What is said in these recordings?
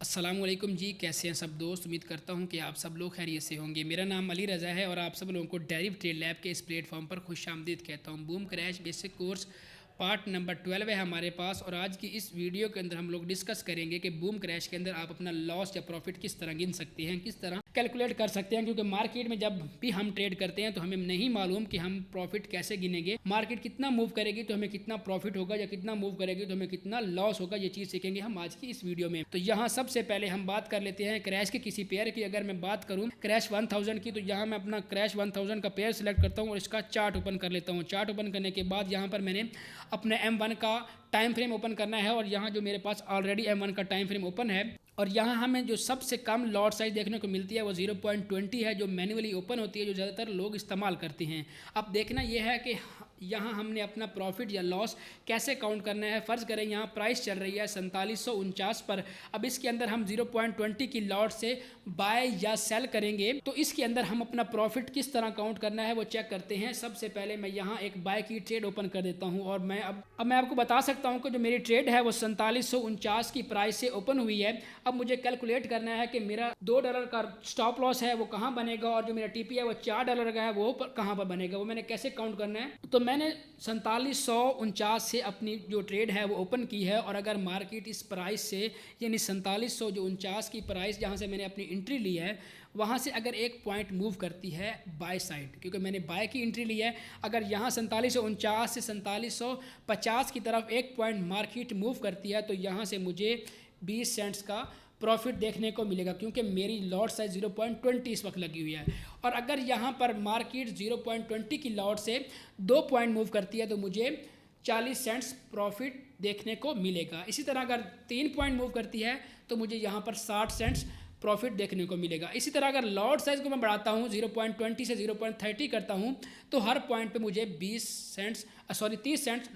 अस्सलामुअलैकुम जी, कैसे हैं सब दोस्त। उम्मीद करता हूं कि आप सब लोग खैरियत से होंगे। मेरा नाम अली रज़ा है और आप सब लोगों को डेरिव ट्रेड लैब के इस प्लेटफॉर्म पर खुशामदीद कहता हूं। Boom crash basic course part number 12 है हमारे पास और आज की इस वीडियो के अंदर हम लोग डिस्कस करेंगे कि बूम क्रैश के अंदर आप अपना लॉस या प्रॉफिट किस तरह गिन सकते हैं, किस तरह कैलकुलेट कर सकते हैं। क्योंकि मार्केट में जब भी हम ट्रेड करते हैं तो हमें नहीं मालूम कि हम प्रॉफिट कैसे गिनेंगे। मार्केट कितना मूव करेगी तो हमें कितना प्रॉफिट होगा या कितना मूव करेगी तो हमें कितना लॉस होगा, ये चीज़ सीखेंगे हम आज की इस वीडियो में। तो यहाँ सबसे पहले हम बात कर लेते हैं क्रैश के किसी पेयर की। अगर मैं बात करूँ क्रैश 1000 की, तो यहाँ मैं अपना क्रैश 1000 का पेयर सेलेक्ट करता हूँ और इसका चार्ट ओपन कर लेता हूँ। चार्ट ओपन करने के बाद यहाँ पर मैंने अपने M1 का टाइम फ्रेम ओपन करना है और यहाँ जो मेरे पास ऑलरेडी M1 का टाइम फ्रेम ओपन है और यहाँ हमें जो सबसे कम लॉट साइज देखने को मिलती है वो 0.20 है, जो मैन्युअली ओपन होती है, जो ज़्यादातर लोग इस्तेमाल करते हैं। अब देखना यह है कि यहाँ हमने अपना प्रॉफिट या लॉस कैसे काउंट करना है। फ़र्ज़ करें यहाँ प्राइस चल रही है 4749 पर। अब इसके अंदर हम 0.20 की लॉट से बाय या सेल करेंगे तो इसके अंदर हम अपना प्रॉफिट किस तरह काउंट करना है वो चेक करते हैं। सबसे पहले मैं यहाँ एक बाय की ट्रेड ओपन कर देता हूँ और मैं अब मैं आपको बता सकता हूँ कि जो मेरी ट्रेड है वो 4749 की प्राइस से ओपन हुई है। अब मुझे कैलकुलेट करना है कि मेरा $2 का स्टॉप लॉस है वो कहाँ बनेगा और जो मेरा टीपी है वो $4 का है वो कहाँ पर बनेगा, वो मैंने कैसे काउंट करना है। तो मैंने 4749 से अपनी जो ट्रेड है वो ओपन की है और अगर मार्केट इस प्राइस से यानी 4749 की प्राइस जहाँ से मैंने अपनी एंट्री ली है वहाँ से अगर एक पॉइंट मूव करती है बाय साइड, क्योंकि मैंने बाय की एंट्री ली है, अगर यहाँ 4749 से 4750 की तरफ एक पॉइंट मार्केट मूव करती है तो यहाँ से मुझे 20 सेंट्स का प्रॉफिट देखने को मिलेगा, क्योंकि मेरी लॉट साइज 0.20 इस वक्त लगी हुई है। और अगर यहाँ पर मार्केट 0.20 की लॉट से 2 पॉइंट मूव करती है तो मुझे 40 सेंट्स प्रॉफिट देखने को मिलेगा। इसी तरह अगर 3 पॉइंट मूव करती है तो मुझे यहाँ पर 60 सेंट्स प्रॉफिट देखने को मिलेगा। इसी तरह अगर लॉट साइज़ को मैं बढ़ाता हूँ 0.20 से 0.30 करता हूँ तो हर पॉइंट पे मुझे 30 सेंट्स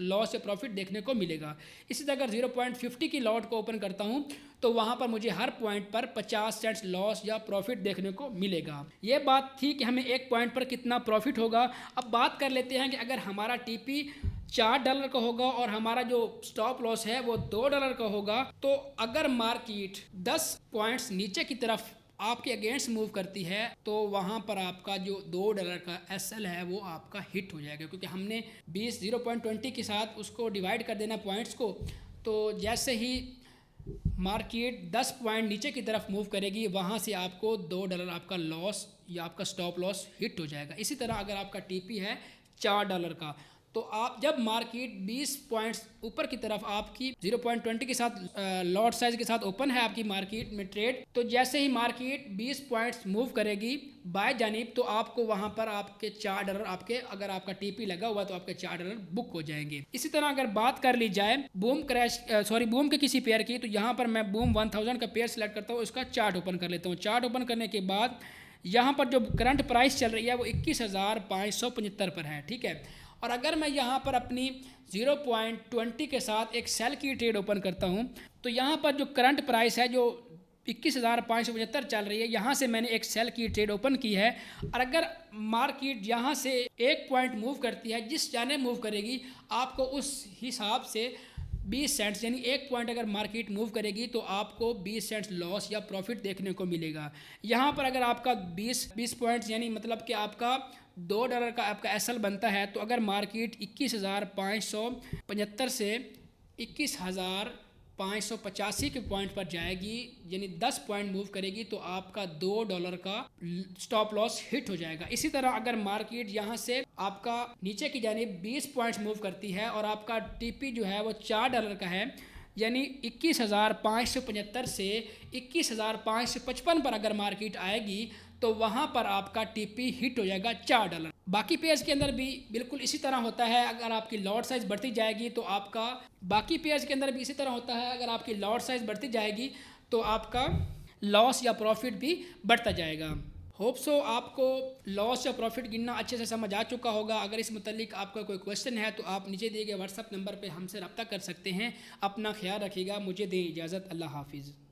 लॉस या प्रॉफिट देखने को मिलेगा। इसी तरह अगर 0.50 की लॉट को ओपन करता हूँ तो वहाँ पर मुझे हर पॉइंट पर 50 सेंट्स लॉस या प्रॉफिट देखने को मिलेगा। ये बात थी कि हमें एक पॉइंट पर कितना प्रॉफिट होगा। अब बात कर लेते हैं कि अगर हमारा टीपी $4 का होगा और हमारा जो स्टॉप लॉस है वो $2 का होगा, तो अगर मार्केट 10 पॉइंट्स नीचे की तरफ आपके अगेंस्ट मूव करती है तो वहाँ पर आपका जो $2 का एसएल है वो आपका हिट हो जाएगा, क्योंकि हमने 0.20 के साथ उसको डिवाइड कर देना पॉइंट्स को। तो जैसे ही मार्केट 10 पॉइंट नीचे की तरफ मूव करेगी वहाँ से आपको $2 आपका लॉस या आपका स्टॉप लॉस हिट हो जाएगा। इसी तरह अगर आपका टीपी है $4 का तो आप जब मार्केट 20 पॉइंट्स ऊपर की तरफ आपकी 0.20 के साथ लॉट साइज के साथ ओपन है आपकी मार्केट में ट्रेड, तो जैसे ही मार्केट 20 पॉइंट्स मूव करेगी बाय जानिब तो आपको वहां पर आपके $4 आपके, अगर आपका टीपी लगा हुआ तो आपके $4 बुक हो जाएंगे। इसी तरह अगर बात कर ली जाए बूम के किसी पेयर की, तो यहाँ पर मैं बूम 1000 का पेयर सेलेक्ट करता हूँ, उसका चार्ट ओपन कर लेता हूँ। चार्ट ओपन करने के बाद यहाँ पर जो करंट प्राइस चल रही है वो 21,575 पर है, ठीक है। और अगर मैं यहाँ पर अपनी 0.20 के साथ एक सेल की ट्रेड ओपन करता हूँ तो यहाँ पर जो करंट प्राइस है जो 21,575 चल रही है, यहाँ से मैंने एक सेल की ट्रेड ओपन की है। और अगर मार्केट यहाँ से एक पॉइंट मूव करती है, जिस जाने मूव करेगी आपको उस हिसाब से 20 सेंट्स यानी एक पॉइंट अगर मार्केट मूव करेगी तो आपको 20 सेंट्स लॉस या प्रॉफिट देखने को मिलेगा। यहाँ पर अगर आपका 20 पॉइंट्स यानी मतलब कि आपका $2 का आपका एसएल बनता है, तो अगर मार्केट 21,575 से 21,585 के पॉइंट पर जाएगी यानी 10 पॉइंट मूव करेगी तो आपका $2 का स्टॉप लॉस हिट हो जाएगा। इसी तरह अगर मार्केट यहाँ से आपका नीचे की जानिब 20 पॉइंट्स मूव करती है और आपका टीपी जो है वो $4 का है यानी 21,575 से 21,555 पर अगर मार्केट आएगी तो वहाँ पर आपका टीपी हिट हो जाएगा $4। बाकी पेयर्स के अंदर भी बिल्कुल इसी तरह होता है। अगर आपकी लॉट साइज़ बढ़ती जाएगी तो आपका बाकी पेयर्स के अंदर भी इसी तरह होता है, अगर आपकी लॉट साइज़ बढ़ती जाएगी तो आपका लॉस या प्रॉफिट भी बढ़ता जाएगा। होप सो आपको लॉस या प्रॉफिट गिनना अच्छे से समझ आ चुका होगा। अगर इस मुतालिक आपका कोई क्वेश्चन है तो आप नीचे दिए गए व्हाट्सएप नंबर पे हमसे रब्ता कर सकते हैं। अपना ख्याल रखिएगा। मुझे दें इजाज़त। अल्लाह हाफिज़।